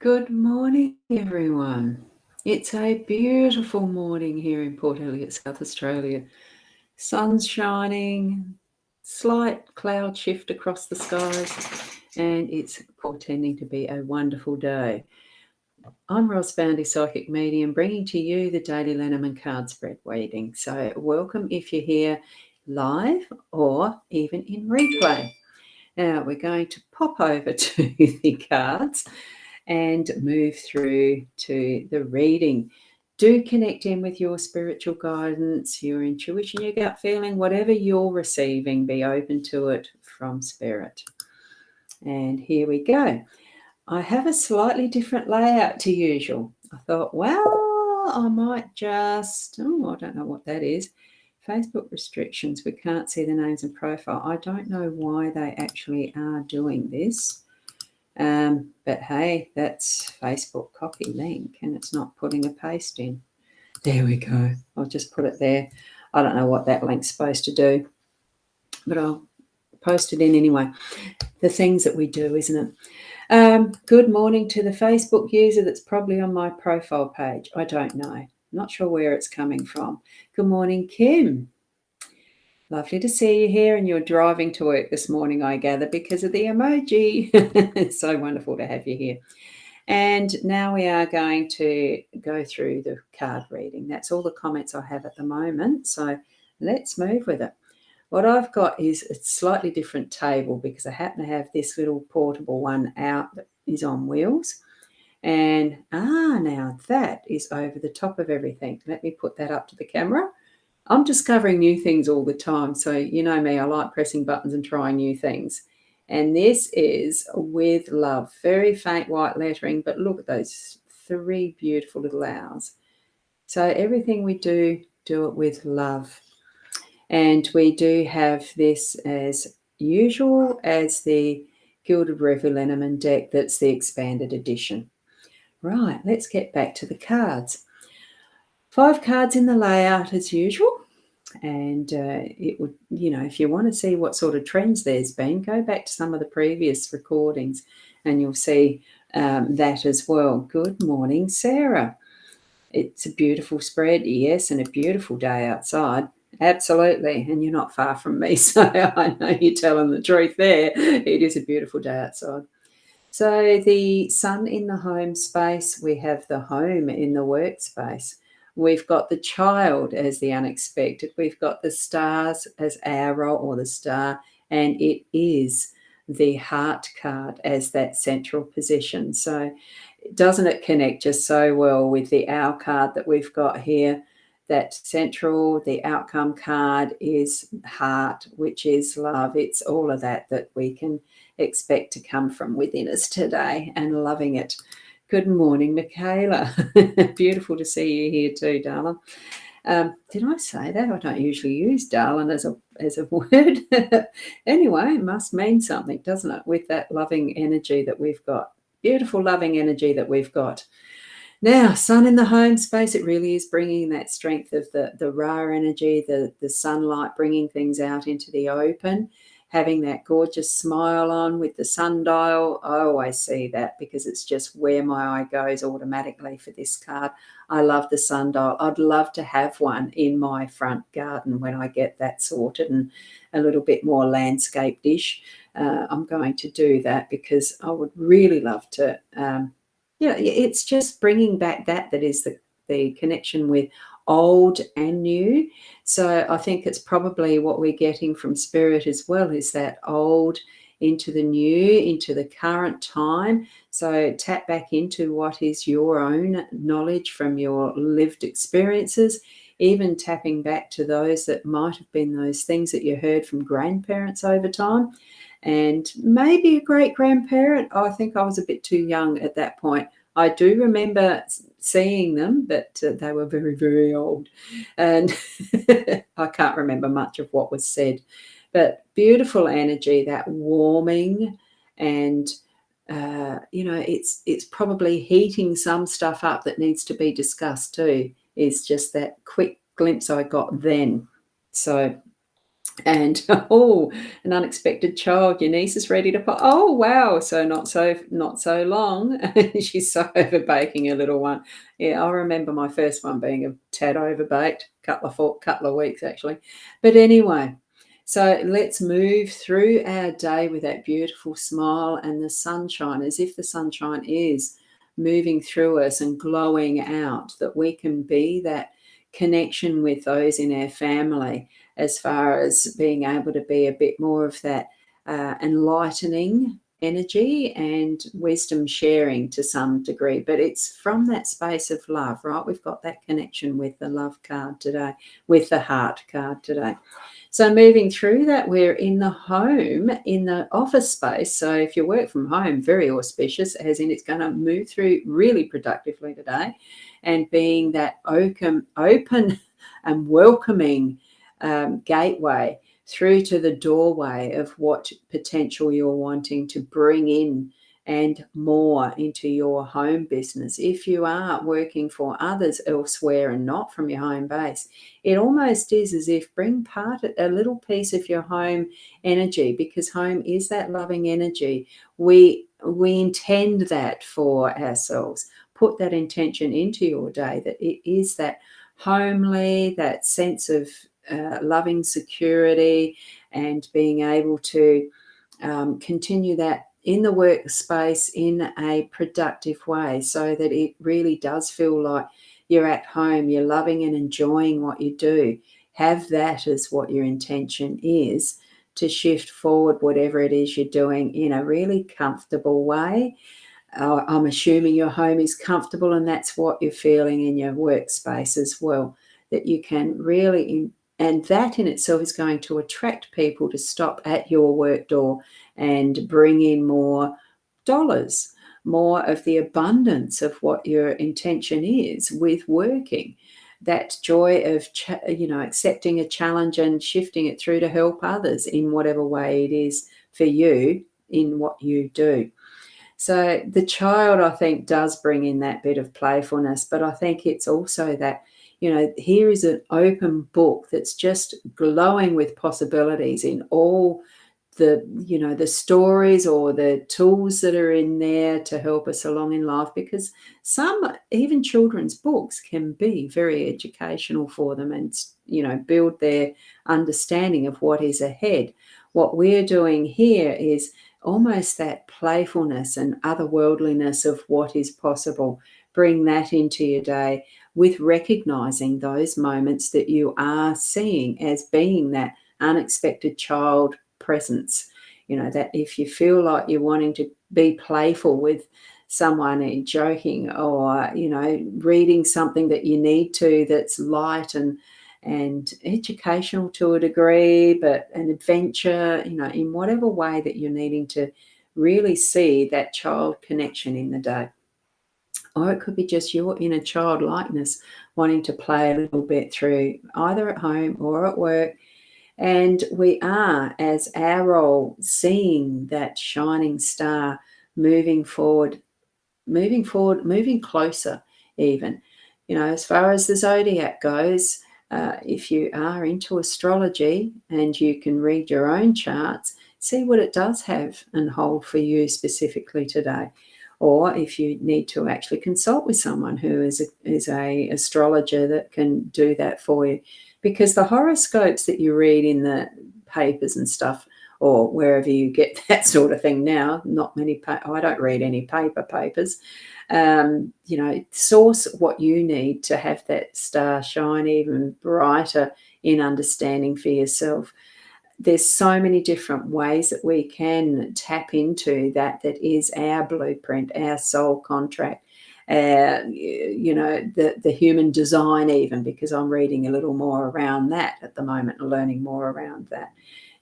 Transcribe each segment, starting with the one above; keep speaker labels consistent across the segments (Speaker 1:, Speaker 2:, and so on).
Speaker 1: Good morning, everyone. It's a beautiful morning here in Port Elliot, South Australia. Sun's shining, slight cloud shift across the skies, and it's portending to be a wonderful day. I'm Boundy, Psychic Medium, bringing to you the Daily Lenormand card spread reading. So welcome if you're here live or even in replay. Now we're going to pop over to the cards and move through to the reading. Do connect in with your spiritual guidance, your intuition, your gut feeling, whatever you're receiving, be open to it from spirit. And here we go. I have a slightly different layout to usual. I thought, well, I might just, I don't know what that is. Facebook restrictions, we can't see the names and profile. I don't know why they actually are doing this. But hey, that's Facebook copy link and it's not putting a paste in. There we go. I'll just put it there. I don't know what that link's supposed to do, but I'll post it in anyway. The things that we do, isn't it? Good morning to the Facebook user that's probably on my profile page. I don't know. Not sure where it's coming from. Good morning, Kim. Lovely to see you here, and you're driving to work this morning, I gather, because of the emoji. It's so wonderful to have you here. And now we are going to go through the card reading. That's all the comments I have at the moment. So let's move with it. What I've got is a slightly different table because I happen to have this little portable one out that is on wheels. And now that is over the top of everything. Let me put that up to the camera. I'm discovering new things all the time. So you know me, I like pressing buttons and trying new things. And this is with love. Very faint white lettering, but look at those three beautiful little owls. So everything we do it with love. And we do have this as usual as the Gilded Reverie Lenormand deck. That's the expanded edition. Right, let's get back to the cards. 5 cards in the layout as usual. And it would, if you want to see what sort of trends there's been, go back to some of the previous recordings and you'll see that as well. Good morning, Sarah. It's a beautiful spread, yes, and a beautiful day outside. Absolutely, and you're not far from me, so I know you're telling the truth there. It is a beautiful day outside. So the sun in the home space, we have the home in the workspace. We've got the child as the unexpected. We've got the stars as arrow or the star, and it is the heart card as that central position. So doesn't it connect just so well with the owl card that we've got here? That central, the outcome card is heart, which is love. It's all of that we can expect to come from within us today, and loving it. Good morning, Michaela. Beautiful to see you here too, darling. Did I say that? I don't usually use darling as a word. Anyway, it must mean something, doesn't it, with that loving energy that we've got. Beautiful loving energy that we've got. Now, sun in the home space, it really is bringing that strength of the Ra energy, the sunlight, bringing things out into the open, having that gorgeous smile on with the sundial. I always see that because it's just where my eye goes automatically for this card. I love the sundial. I'd love to have one in my front garden when I get that sorted and a little bit more landscape-ish. I'm going to do that because I would really love to... it's just bringing back that is the connection with old and new. So I think it's probably what we're getting from spirit as well, is that old into the new, into the current time. So tap back into what is your own knowledge from your lived experiences, even tapping back to those that might have been those things that you heard from grandparents over time. And maybe a great-grandparent. I think I was a bit too young at that point. I do remember seeing them, but they were very, very old. And I can't remember much of what was said. But beautiful energy, that warming, and, it's probably heating some stuff up that needs to be discussed too, is just that quick glimpse I got then. So And oh, an unexpected child, your niece is ready to pop. Oh wow, so not so long. She's so overbaking a little one. Yeah, I remember my first one being a tad overbaked, couple of weeks actually. But anyway, so let's move through our day with that beautiful smile and the sunshine, as if the sunshine is moving through us and glowing out, that we can be that connection with those in our family, as far as being able to be a bit more of that enlightening energy and wisdom sharing to some degree. But it's from that space of love, right? We've got that connection with the love card today, with the heart card today. So moving through that, we're in the home, in the office space. So if you work from home, very auspicious, as in it's going to move through really productively today, and being that open and welcoming gateway through to the doorway of what potential you're wanting to bring in and more into your home business. If you are working for others elsewhere and not from your home base, it almost is as if bring a little piece of your home energy, because home is that loving energy. We intend that for ourselves. Put that intention into your day, that it is that homely, that sense of loving security, and being able to continue that in the workspace in a productive way, so that it really does feel like you're at home, you're loving and enjoying what you do. Have that as what your intention is, to shift forward whatever it is you're doing in a really comfortable way. I'm assuming your home is comfortable, and that's what you're feeling in your workspace as well, that you can really, and that in itself is going to attract people to stop at your work door and bring in more dollars, more of the abundance of what your intention is with working. That joy of accepting a challenge and shifting it through to help others in whatever way it is for you in what you do. So the child, I think, does bring in that bit of playfulness, but I think it's also that, here is an open book that's just glowing with possibilities in all the stories or the tools that are in there to help us along in life, because some, even children's books, can be very educational for them and build their understanding of what is ahead. What we're doing here is almost that playfulness and otherworldliness of what is possible. Bring that into your day, with recognizing those moments that you are seeing as being that unexpected child presence. That if you feel like you're wanting to be playful with someone and joking, or reading something that you need to, that's light and educational to a degree, but an adventure, in whatever way that you're needing to really see that child connection in the day. Or it could be just your inner childlikeness wanting to play a little bit through, either at home or at work. And we are, as our role, seeing that shining star moving forward, moving closer even. As far as the zodiac goes, if you are into astrology and you can read your own charts, see what it does have and hold for you specifically today. Or if you need to actually consult with someone who is a astrologer that can do that for you. Because the horoscopes that you read in the papers and stuff, or wherever you get that sort of thing now, not many, I don't read any papers. Source what you need to have that star shine even brighter in understanding for yourself. There's so many different ways that we can tap into that is our blueprint, our soul contract, the human design even, because I'm reading a little more around that at the moment and learning more around that.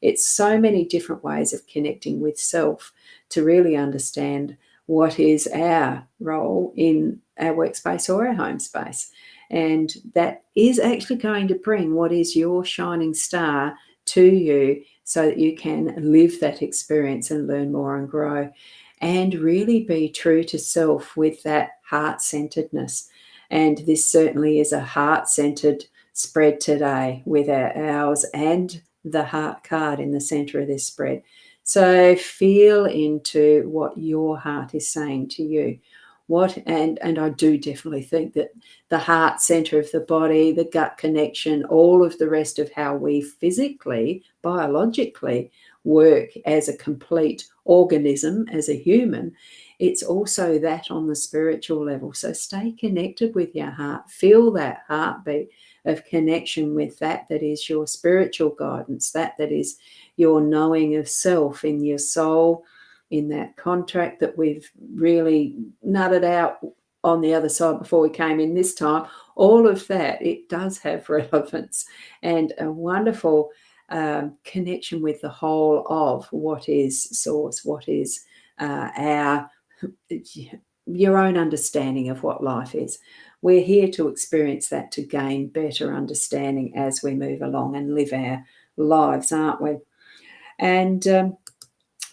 Speaker 1: It's so many different ways of connecting with self to really understand what is our role in our workspace or our home space. And that is actually going to bring what is your shining star to you, so that you can live that experience and learn more and grow, and really be true to self with that heart-centeredness. And this certainly is a heart-centered spread today with our hours and the heart card in the center of this spread. So feel into what your heart is saying to you. And I do definitely think that the heart center of the body, the gut connection, all of the rest of how we physically, biologically work as a complete organism, as a human, it's also that on the spiritual level. So stay connected with your heart. Feel that heartbeat of connection with that is your spiritual guidance, that is your knowing of self in your soul, in that contract that we've really nutted out on the other side before we came in this time. All of that, it does have relevance and a wonderful connection with the whole of what is source, what is your own understanding of what life is. We're here to experience that, to gain better understanding as we move along and live our lives, aren't we? And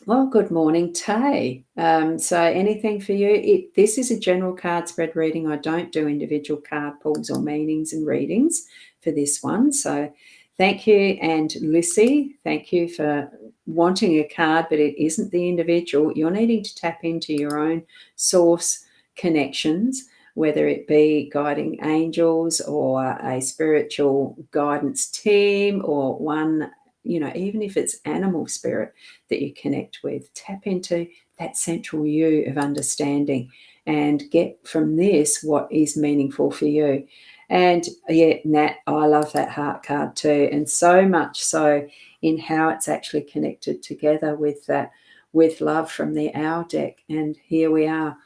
Speaker 1: well, good morning, Tay. So anything for you? This is a general card spread reading. I don't do individual card pulls or meanings and readings for this one. So thank you. And Lissy, thank you for wanting a card, but it isn't the individual. You're needing to tap into your own source connections, whether it be guiding angels or a spiritual guidance team or one, even if it's animal spirit that you connect with. Tap into that central you of understanding and get from this what is meaningful for you. And yeah, Nat, I love that heart card too, and so much so in how it's actually connected together with that, with love from the Owl deck. And here we are.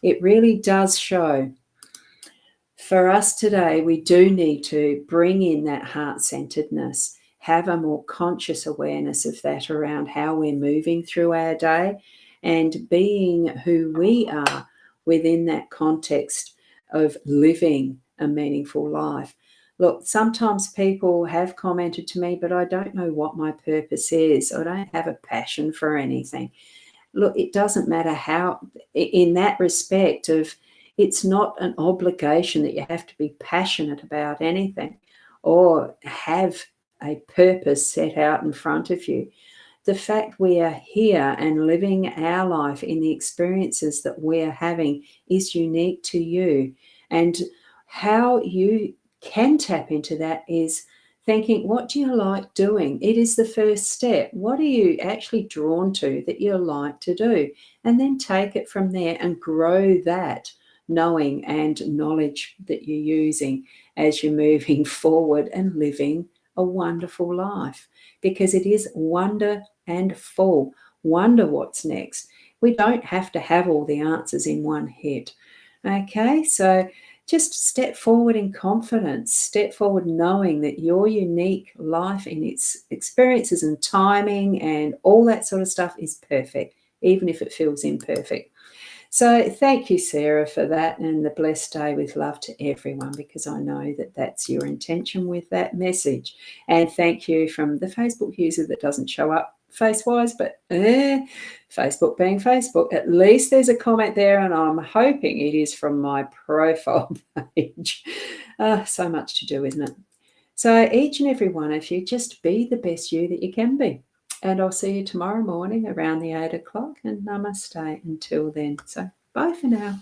Speaker 1: It really does show for us today, we do need to bring in that heart-centeredness, have a more conscious awareness of that around how we're moving through our day and being who we are within that context of living a meaningful life. Look, sometimes people have commented to me, but I don't know what my purpose is. I don't have a passion for anything. Look, it doesn't matter how, in that respect of, it's not an obligation that you have to be passionate about anything or have a purpose set out in front of you. The fact we are here and living our life in the experiences that we're having is unique to you. And how you can tap into that is thinking, what do you like doing? It is the first step. What are you actually drawn to that you like to do? And then take it from there and grow that knowing and knowledge that you're using as you're moving forward and living a wonderful life, because it is wonder and full. Wonder what's next. We don't have to have all the answers in one hit. Okay, so just step forward in confidence, step forward knowing that your unique life in its experiences and timing and all that sort of stuff is perfect, even if it feels imperfect. So thank you, Sarah, for that, and the blessed day with love to everyone, because I know that that's your intention with that message. And thank you from the Facebook user that doesn't show up face-wise, but Facebook being Facebook, at least there's a comment there, and I'm hoping it is from my profile page. So much to do, isn't it? So each and every one of you, just be the best you that you can be. And I'll see you tomorrow morning around the 8 o'clock, and namaste until then. So bye for now.